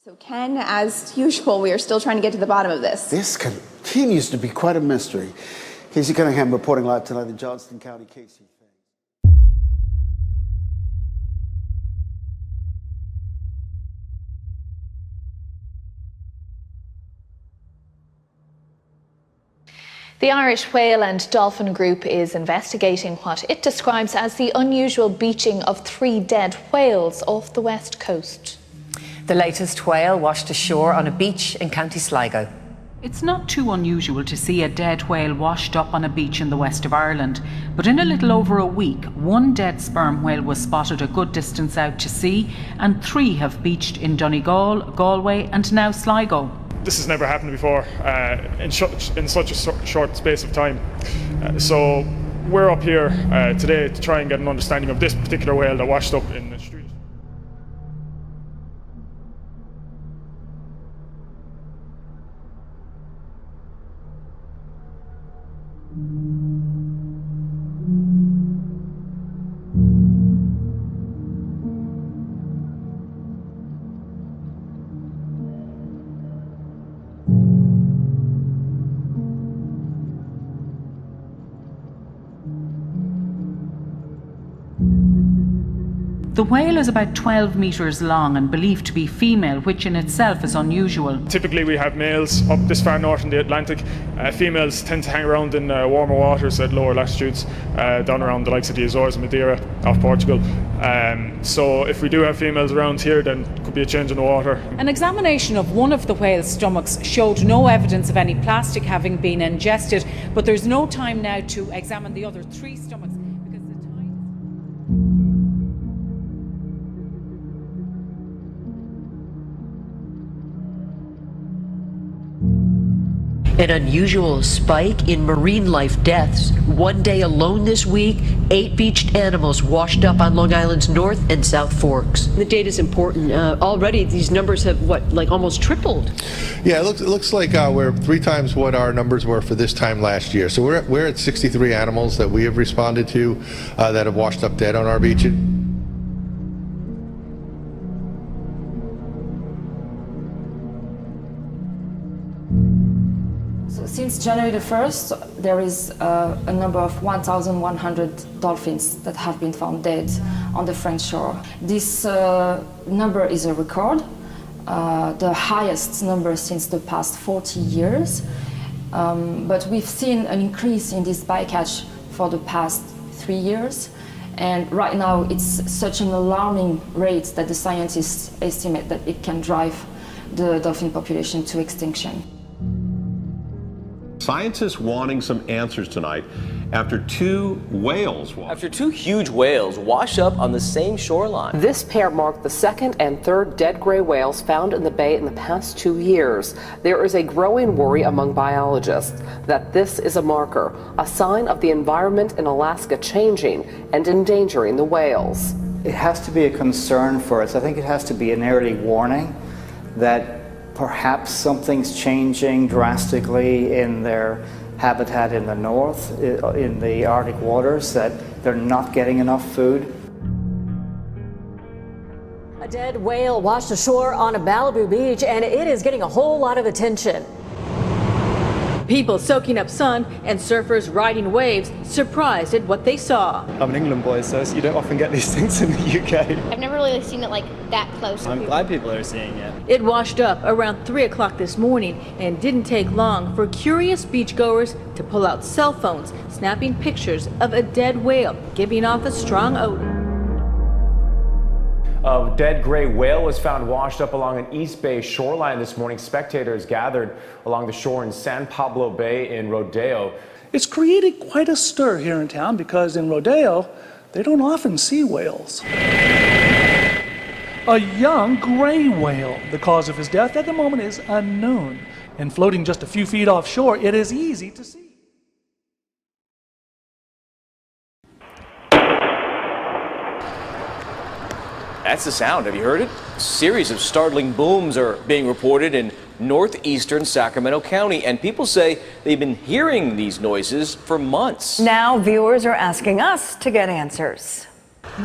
So Ken, as usual, we are still trying to get to the bottom of this. This continues to be quite a mystery. Casey Cunningham reporting live tonight in Johnston County. Casey. The Irish Whale and Dolphin Group is investigating what it describes as the unusual beaching of 3 dead whales off the west coast. The latest whale washed ashore on a beach in County Sligo. It's not too unusual to see a dead whale washed up on a beach in the west of Ireland, but in a little over a week, 1 dead sperm whale was spotted a good distance out to sea, and 3 have beached in Donegal, Galway and now Sligo. This has never happened before in such a short space of time. So we're up here today to try and get an understanding of this particular whale that washed up in the street. The whale is about 12 metres long and believed to be female, which in itself is unusual. Typically we have males up this far north in the Atlantic. Females tend to hang around in warmer waters at lower latitudes, down around the likes of the Azores and Madeira off Portugal. So if we do have females around here, then it could be a change in the water. An examination of one of the whale's stomachs showed no evidence of any plastic having been ingested, but there's no time now to examine the other 3 stomachs. An unusual spike in marine life deaths. One day alone this week, 8 beached animals washed up on Long Island's North and South Forks. The data is important. Already these numbers have, almost tripled? Yeah, it looks like we're 3 times what our numbers were for this time last year. So we're at 63 animals that we have responded to that have washed up dead on our beaches. Since January the 1st, there is a number of 1,100 dolphins that have been found dead on the French shore. This number is a record, the highest number since the past 40 years. But we've seen an increase in this bycatch for the past 3 years. And right now it's such an alarming rate that the scientists estimate that it can drive the dolphin population to extinction. Scientists wanting some answers tonight after 2 huge whales wash up on the same shoreline. This pair marked the 2nd and 3rd dead gray whales found in the bay in the past 2 years. There is a growing worry among biologists that this is a marker, a sign of the environment in Alaska changing and endangering the whales. It has to be a concern for us. I think it has to be an early warning that perhaps something's changing drastically in their habitat in the north, in the Arctic waters, that they're not getting enough food. A dead whale washed ashore on a Malibu beach, and it is getting a whole lot of attention. People soaking up sun and surfers riding waves, surprised at what they saw. I'm an England boy, so you don't often get these things in the UK. I've never really seen it that close. I'm glad people are seeing it. It washed up around 3 o'clock this morning and didn't take long for curious beachgoers to pull out cell phones, snapping pictures of a dead whale, giving off a strong odor. A dead gray whale was found washed up along an East Bay shoreline this morning. Spectators gathered along the shore in San Pablo Bay in Rodeo. It's created quite a stir here in town because in Rodeo, they don't often see whales. A young gray whale. The cause of his death at the moment is unknown. And floating just a few feet offshore, it is easy to see. That's the sound. Have you heard it? A series of startling booms are being reported in northeastern Sacramento County, and people say they've been hearing these noises for months. Now viewers are asking us to get answers.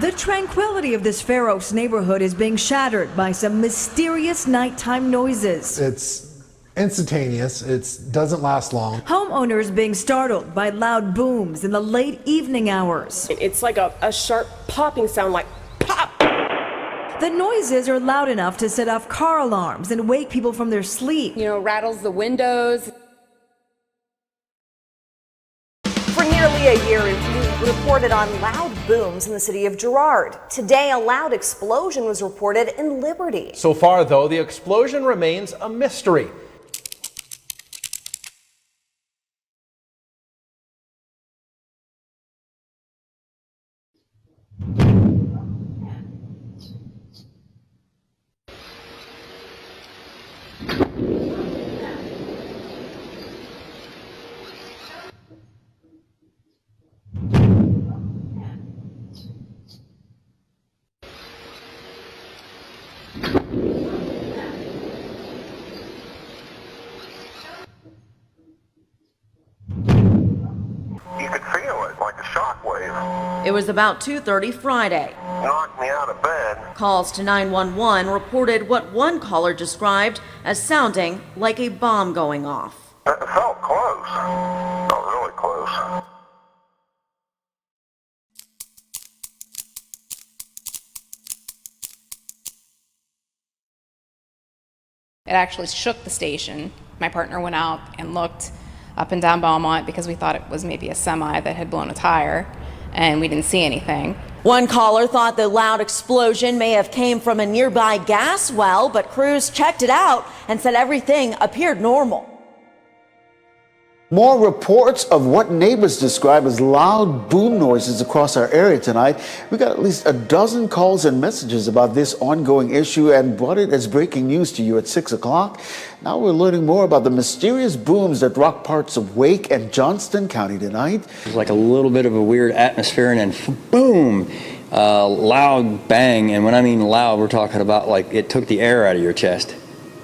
The tranquility of this Fair Oaks neighborhood is being shattered by some mysterious nighttime noises. It's instantaneous. It doesn't last long. Homeowners being startled by loud booms in the late evening hours. It's like a sharp popping sound, like pop. The noises are loud enough to set off car alarms and wake people from their sleep. You know, rattles the windows. For nearly a year, we reported on loud booms in the city of Girard. Today, a loud explosion was reported in Liberty. So far, though, the explosion remains a mystery. It was about 2:30 Friday. Knocked me out of bed. Calls to 911 reported what one caller described as sounding like a bomb going off. It felt close. Felt really close. It actually shook the station. My partner went out and looked up and down Belmont because we thought it was maybe a semi that had blown a tire, and we didn't see anything. One caller thought the loud explosion may have came from a nearby gas well, but crews checked it out and said everything appeared normal. More reports of what neighbors describe as loud boom noises across our area tonight. We got at least a dozen calls and messages about this ongoing issue and brought it as breaking news to you at 6 o'clock. Now we're learning more about the mysterious booms that rock parts of Wake and Johnston County tonight. There's like a little bit of a weird atmosphere and then boom, loud bang. And when I mean loud, we're talking about like it took the air out of your chest.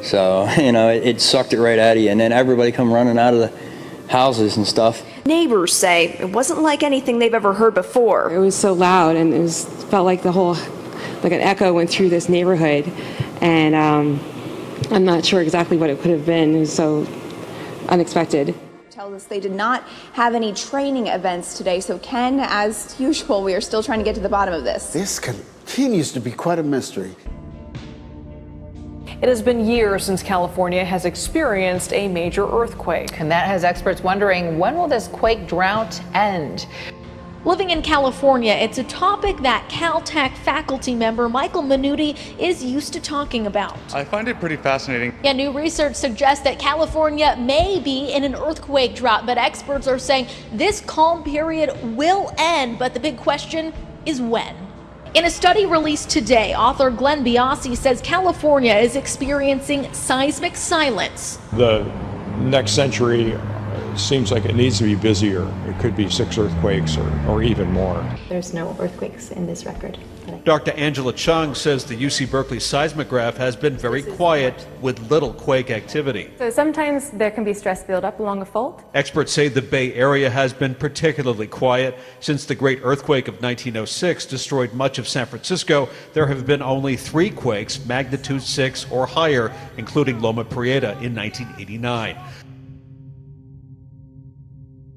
So, you know, it sucked it right out of you. And then everybody come running out of the houses and stuff. Neighbors say it wasn't like anything they've ever heard before. It was so loud, and felt like the whole, like an echo went through this neighborhood, and I'm not sure exactly what it could have been. It was so unexpected. Tells us they did not have any training events today. So Ken, as usual, we are still trying to get to the bottom of this. This continues to be quite a mystery. It has been years since California has experienced a major earthquake. And that has experts wondering, when will this quake drought end? Living in California, it's a topic that Caltech faculty member Michael Minuti is used to talking about. I find it pretty fascinating. Yeah, new research suggests that California may be in an earthquake drought, but experts are saying this calm period will end, but the big question is when. In a study released today, author Glenn Biasi says California is experiencing seismic silence. The next century seems like it needs to be busier. It could be 6 earthquakes or even more. There's no earthquakes in this record. Dr. Angela Chung says the UC Berkeley seismograph has been very quiet with little quake activity. So sometimes there can be stress buildup along a fault. Experts say the Bay Area has been particularly quiet. Since the great earthquake of 1906 destroyed much of San Francisco, there have been only 3 quakes, magnitude 6 or higher, including Loma Prieta in 1989.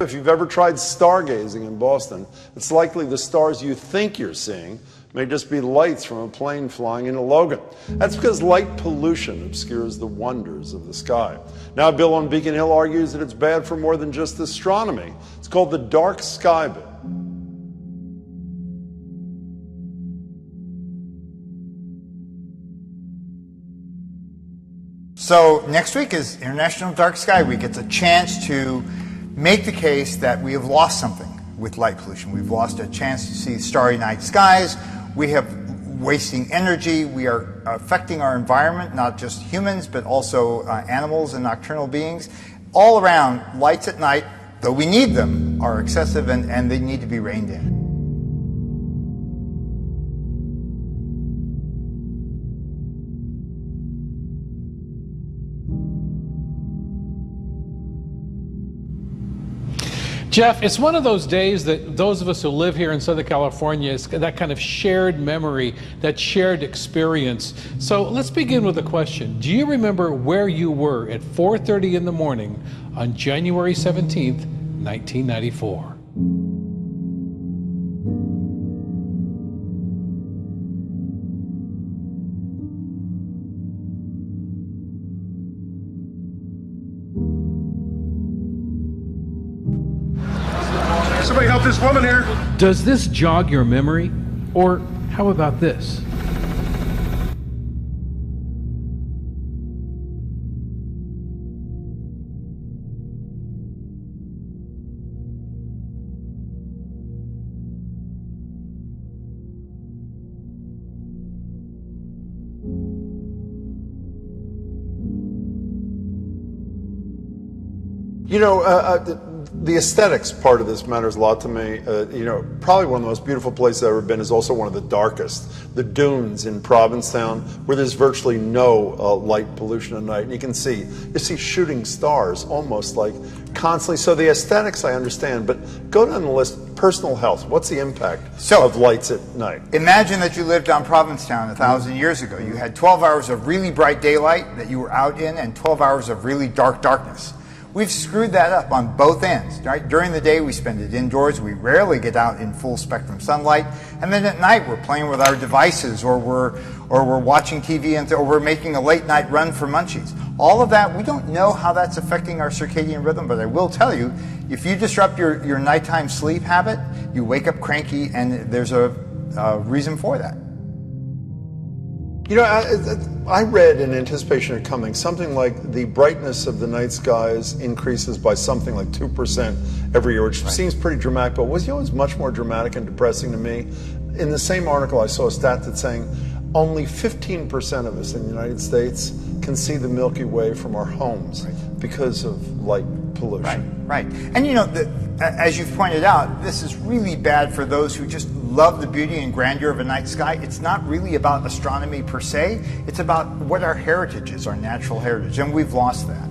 If you've ever tried stargazing in Boston, it's likely the stars you think you're seeing may just be lights from a plane flying into Logan. That's because light pollution obscures the wonders of the sky. Now, Bill on Beacon Hill argues that it's bad for more than just astronomy. It's called the dark sky bill. So next week is International Dark Sky Week. It's a chance to make the case that we have lost something with light pollution. We've lost a chance to see starry night skies. We have wasting energy. We are affecting our environment, not just humans, but also animals and nocturnal beings. All around, lights at night, though we need them, are excessive and they need to be reined in. Jeff, it's one of those days that those of us who live here in Southern California, is that kind of shared memory, that shared experience. So let's begin with a question. Do you remember where you were at 4:30 in the morning on January 17th, 1994? Somebody help this woman here. Does this jog your memory? Or how about this? You know, the aesthetics part of this matters a lot to me. You know, probably one of the most beautiful places I've ever been is also one of the darkest. The dunes in Provincetown, where there's virtually no light pollution at night. And you see shooting stars almost like constantly. So the aesthetics I understand, but go down the list. Personal health, what's the impact of lights at night? Imagine that you lived on Provincetown 1,000 years ago. You had 12 hours of really bright daylight that you were out in and 12 hours of really dark darkness. We've screwed that up on both ends, right? During the day, we spend it indoors. We rarely get out in full spectrum sunlight. And then at night, we're playing with our devices, or we're watching TV, or we're making a late night run for munchies. All of that, we don't know how that's affecting our circadian rhythm, but I will tell you, if you disrupt your nighttime sleep habit, you wake up cranky, and there's a reason for that. You know, I read in anticipation of coming something like the brightness of the night skies increases by something like 2% every year, which seems pretty dramatic, but was much more dramatic and depressing to me. In the same article, I saw a stat that's saying only 15% of us in the United States can see the Milky Way from our homes because of light pollution. Right. And you know, as you've pointed out, this is really bad for those who just love the beauty and grandeur of a night sky. It's not really about astronomy per se. It's about what our heritage is, our natural heritage, and we've lost that.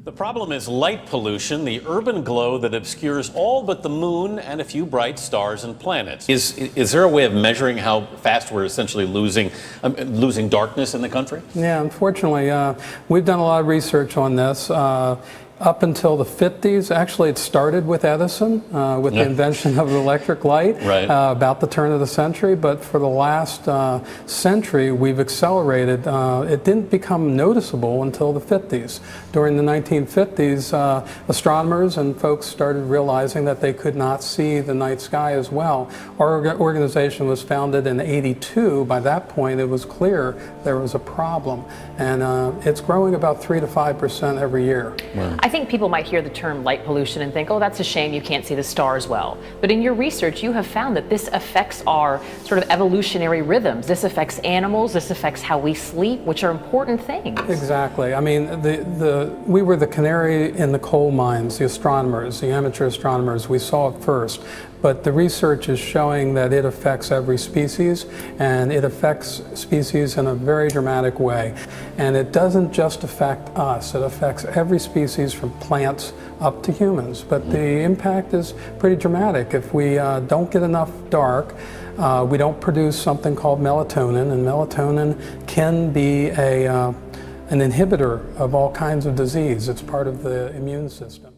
The problem is light pollution, the urban glow that obscures all but the moon and a few bright stars and planets. Is there a way of measuring how fast we're essentially losing darkness in the country? Yeah, unfortunately, we've done a lot of research on this. Up until the 50s, actually it started with Edison, with the invention of the electric light, about the turn of the century, but for the last century we've accelerated. It didn't become noticeable until the 50s. During the 1950s, astronomers and folks started realizing that they could not see the night sky as well. Our organization was founded in '82. By that point it was clear there was a problem, and it's growing about 3 to 5% every year. I think people might hear the term light pollution and think, oh, that's a shame you can't see the stars well. But in your research, you have found that this affects our sort of evolutionary rhythms. This affects animals, this affects how we sleep, which are important things. Exactly. I mean, we were the canary in the coal mines, the astronomers, the amateur astronomers. We saw it first. But the research is showing that it affects every species, and it affects species in a very dramatic way. And it doesn't just affect us, it affects every species from plants up to humans. But the impact is pretty dramatic. If we don't get enough dark, we don't produce something called melatonin, and melatonin can be an inhibitor of all kinds of disease. It's part of the immune system.